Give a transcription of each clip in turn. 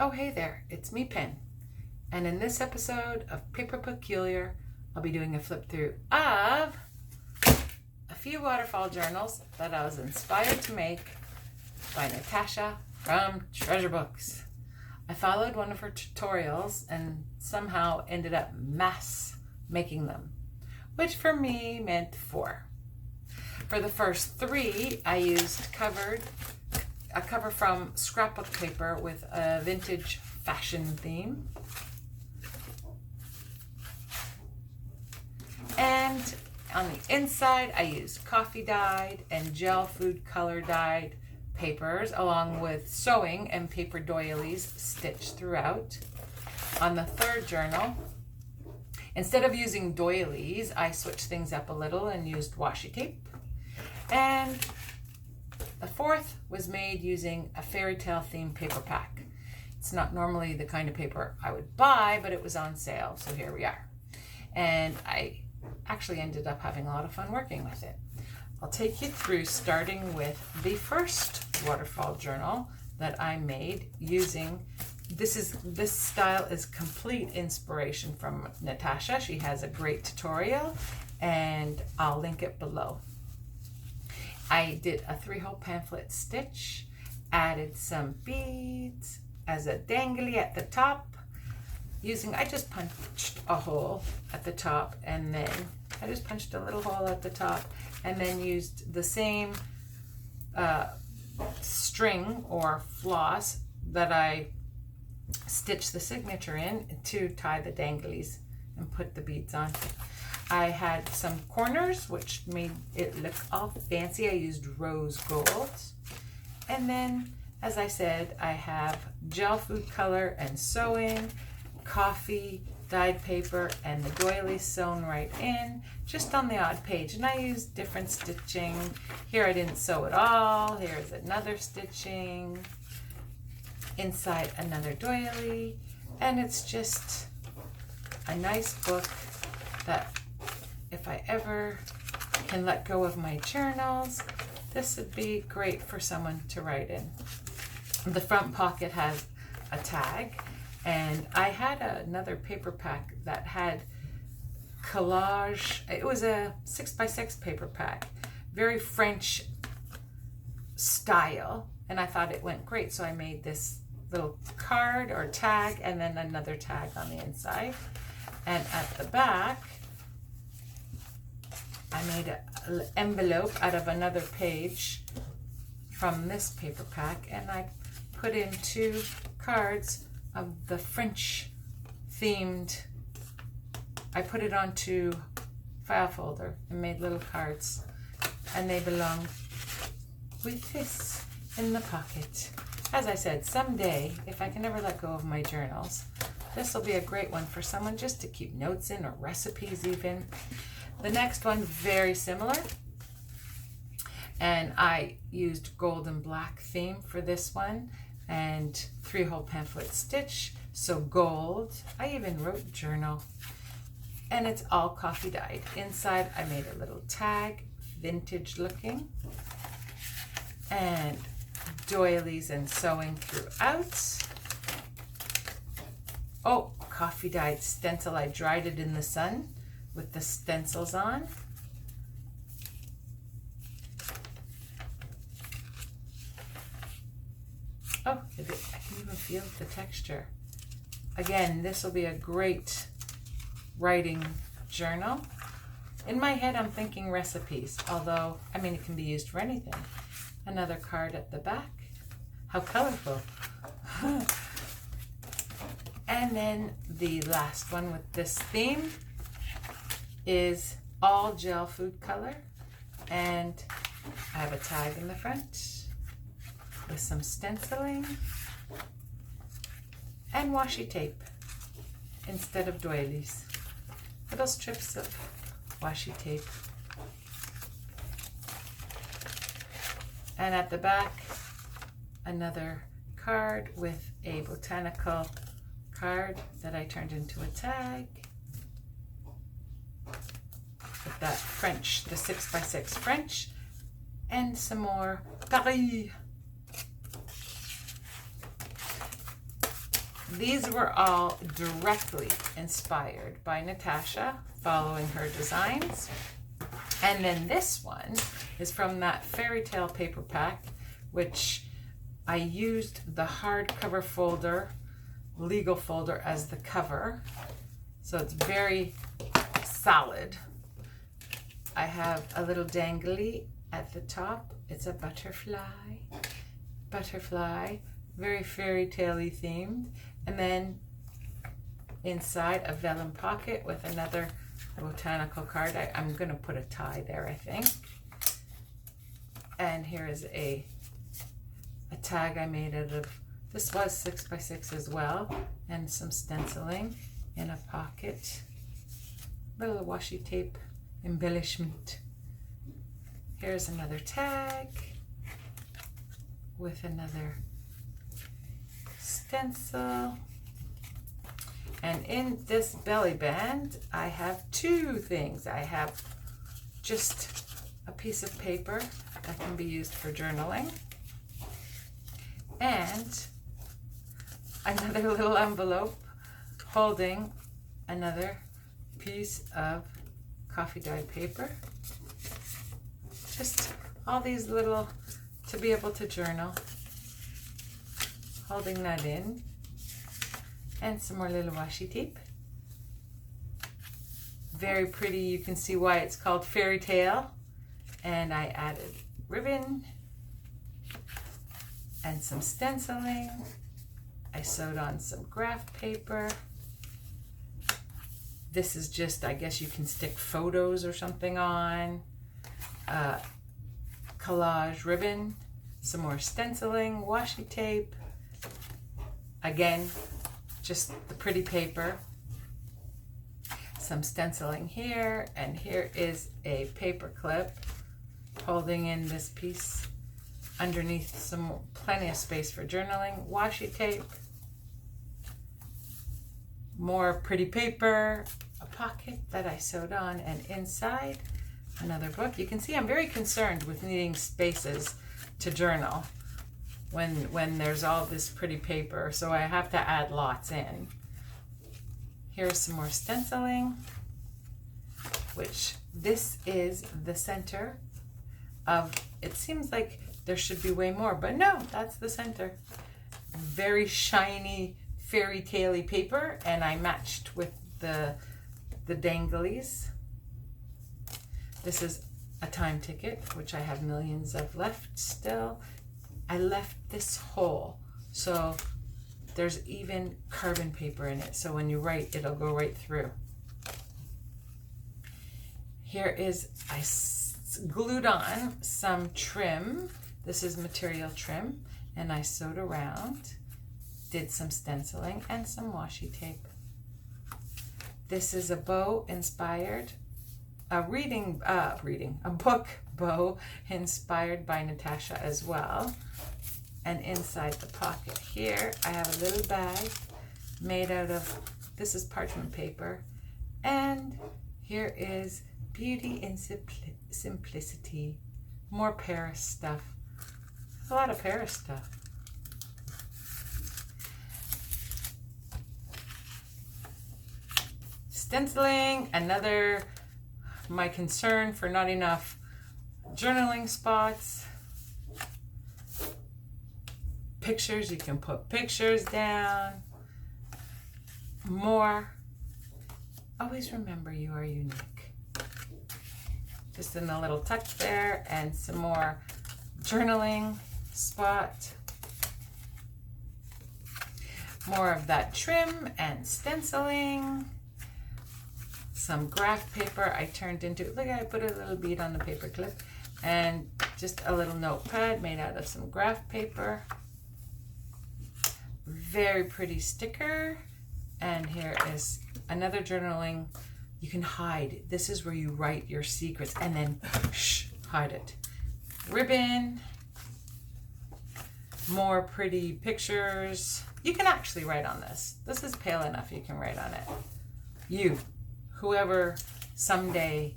Oh, hey there, it's me, Pen. And in this episode of Paper Peculiar, I'll be doing a flip through of a few waterfall journals that I was inspired to make by Natasa from Treasure Books. I followed one of her tutorials and somehow ended up mass making them, which for me meant 4. For the first 3, I used a cover from scrapbook paper with a vintage fashion theme. And on the inside, I used coffee dyed and gel food color dyed papers, along with sewing and paper doilies stitched throughout. On the third journal, instead of using doilies, I switched things up a little and used washi tape. And the fourth was made using a fairy tale themed paper pack. It's not normally the kind of paper I would buy, but it was on sale, so here we are. And I actually ended up having a lot of fun working with it. I'll take you through starting with the first waterfall journal that I made using, this style is complete inspiration from Natasa. She has a great tutorial and I'll link it below. I did a 3-hole pamphlet stitch, added some beads as a dangly at the top. I just punched a hole at the top, and then I just punched a little hole at the top and then used the same string or floss that I stitched the signature in to tie the danglies and put the beads on. I had some corners which made it look all fancy. I used rose gold. And then, as I said, I have gel food color and sewing, coffee, dyed paper, and the doilies sewn right in, just on the odd page. And I used different stitching. Here I didn't sew at all. Here's another stitching. Inside another doily. And it's just a nice book that if I ever can let go of my journals, this would be great for someone to write in. The front pocket has a tag, and I had another paper pack that had collage. It was a 6x6 paper pack, very French style, and I thought it went great, so I made this little card or tag and then another tag on the inside. And at the back, I made an envelope out of another page from this paper pack, and I put in 2 cards of the French themed. I put it onto file folder and made little cards, and they belong with this in the pocket. As I said, someday, if I can ever let go of my journals, this will be a great one for someone just to keep notes in, or recipes even. The next one, very similar, and I used gold and black theme for this one, and 3-hole pamphlet stitch, so gold. I even wrote journal, and it's all coffee dyed. Inside I made a little tag, vintage looking, and doilies and sewing throughout. Oh, coffee dyed stencil. I dried it in the sun with the stencils on. Oh, I can even feel the texture. Again, this will be a great writing journal. In my head, I'm thinking recipes, although, I mean, it can be used for anything. Another card at the back. How colorful. And then the last one with this theme is all gel food color, and I have a tag in the front with some stenciling and washi tape instead of doilies. Little strips of washi tape. And at the back, another card with a botanical card that I turned into a tag. With that French, the 6x6 French, and some more Paris. these were all directly inspired by Natasa, following her designs. And then this one is from that fairy tale paper pack, which I used the hardcover folder, legal folder, as the cover. So it's very solid. I have a little dangly at the top. It's a butterfly, very fairy tale-y themed. And then inside a vellum pocket with another botanical card. I'm going to put a tie there, I think. And here is a tag I made out of, this was 6x6 as well, and some stenciling in a pocket. Little washi tape embellishment. Here's another tag with another stencil. And in this belly band, I have two things. I have just a piece of paper that can be used for journaling, and another little envelope holding another piece of coffee dyed paper. Just all these little, to be able to journal, holding that in, and some more little washi tape. Very pretty. You can see why it's called fairy tale. And I added ribbon and some stenciling. I sewed on some graph paper. This is just, I guess you can stick photos or something on. Collage ribbon, some more stenciling, washi tape. Again, just the pretty paper. Some stenciling here, and here is a paper clip holding in this piece. Underneath, some plenty of space for journaling. Washi tape, more pretty paper, a pocket that I sewed on, and inside another book. You can see I'm very concerned with needing spaces to journal when there's all this pretty paper, so I have to add lots in. Here's some more stenciling, which this is the center of, it seems like there should be way more, but no, that's the center. Very shiny, fairy tale-y paper, and I matched with the danglies. This is a time ticket, which I have millions of left still. I left this whole, so there's even carbon paper in it, so when you write, it'll go right through. Here is, I glued on some trim. This is material trim, and I sewed around, did some stenciling and some washi tape. This is a bow inspired, a book bow inspired by Natasa as well. And inside the pocket here, I have a little bag made out of, this is parchment paper. And here is Beauty in Simplicity. More Paris stuff. A lot of Paris stuff. Stenciling, another, my concern for not enough journaling spots. Pictures, you can put pictures down. More. Always remember you are unique. Just in a little tuck there, and some more journaling spot. More of that trim and stenciling. Some graph paper I turned into, look, I put a little bead on the paper clip, and just a little notepad made out of some graph paper. Very pretty sticker. And here is another journaling. You can hide. This is where you write your secrets, and then hide it. Ribbon. More pretty pictures. You can actually write on this. This is pale enough you can write on it. You, whoever someday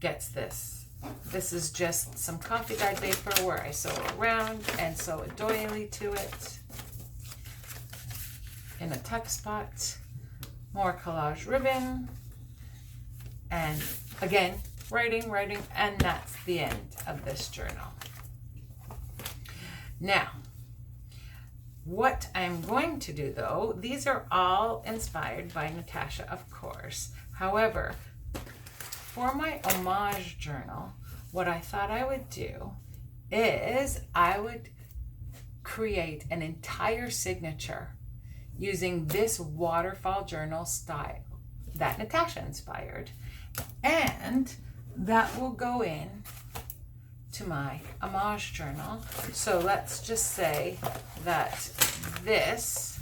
gets this. This is just some coffee dyed paper where I sew around and sew a doily to it. in a tuck spot, more collage ribbon, and again, writing, and that's the end of this journal. Now, what I'm going to do though, these are all inspired by Natasa, of course. However, for my homage journal, what I thought I would do is I would create an entire signature using this waterfall journal style that Natasa inspired, and that will go in to my homage journal. So let's just say that this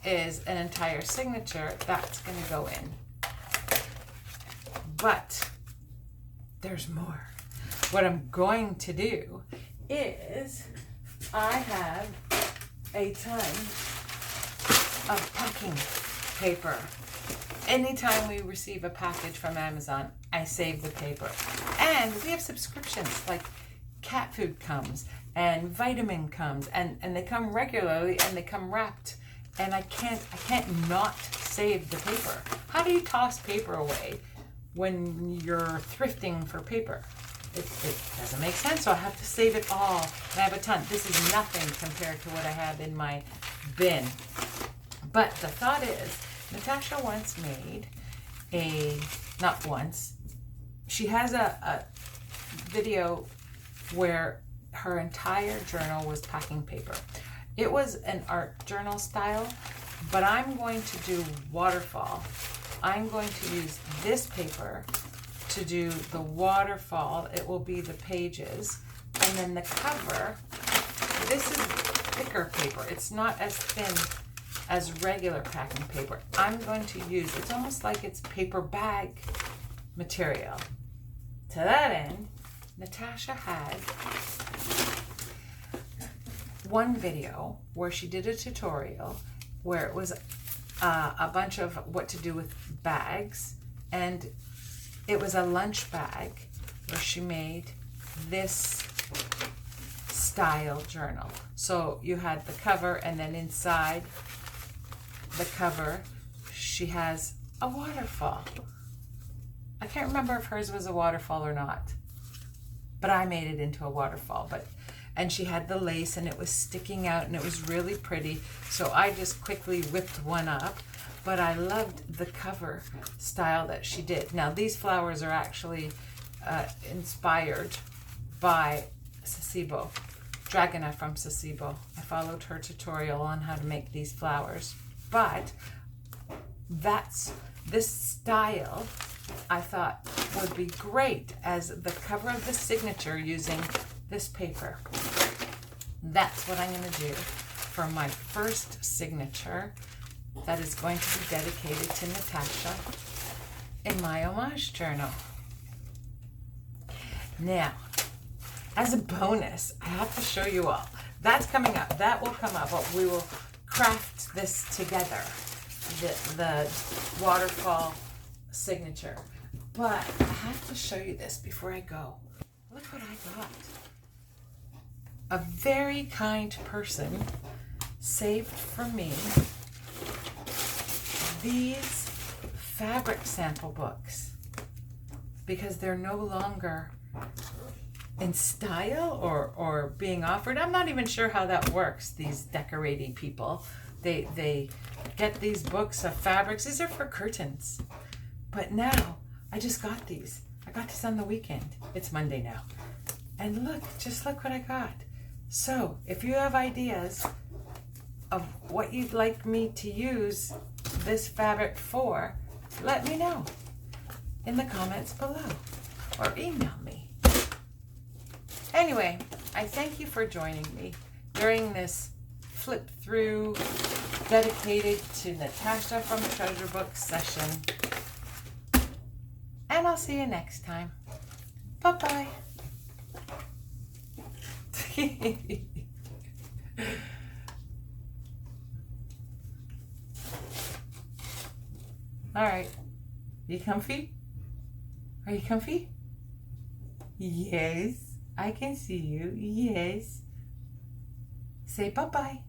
is an entire signature that's going to go in. But there's more. What I'm going to do is I have a ton of packing paper. Anytime we receive a package from Amazon, I save the paper. And we have subscriptions, like cat food comes and vitamin comes, and they come regularly and they come wrapped. And I can't not save the paper. How do you toss paper away when you're thrifting for paper? It doesn't make sense, so I have to save it all. And I have a ton. This is nothing compared to what I have in my bin. But the thought is, Natasa once made not once, she has a video where her entire journal was packing paper. It was an art journal style, but I'm going to do waterfall. I'm going to use this paper to do the waterfall. It will be the pages, and then the cover, this is thicker paper. It's not as thin as regular packing paper. I'm going to use, it's almost like it's paper bag material. To that end, Natasa had one video where she did a tutorial where it was a bunch of what to do with bags, and it was a lunch bag where she made this style journal. So you had the cover, and then inside the cover she has a waterfall. I can't remember if hers was a waterfall or not, but I made it into a waterfall. And she had the lace, and it was sticking out, and it was really pretty, so I just quickly whipped one up. But I loved the cover style that she did. Now these flowers are actually inspired by Sasebo, Dragona from Sasebo. I followed her tutorial on how to make these flowers. But this style I thought would be great as the cover of the signature using this paper. That's what I'm going to do for my first signature that is going to be dedicated to Natasa in my homage journal. Now, as a bonus, I have to show you all. That's coming up. That will come up. But we will craft this together, the waterfall signature. But I have to show you this before I go. Look what I got. A very kind person saved for me these fabric sample books because they're no longer in style or being offered. I'm not even sure how that works, these decorating people. They get these books of fabrics. These are for curtains. But now, I just got these. I got this on the weekend. It's Monday now. And look, just look what I got. So, if you have ideas of what you'd like me to use this fabric for, let me know in the comments below or email me. Anyway, I thank you for joining me during this flip through dedicated to Natasa from Treasure Book session. And I'll see you next time. Bye-bye. All right. You comfy? Are you comfy? Yes. I can see you. Yes. Say bye-bye.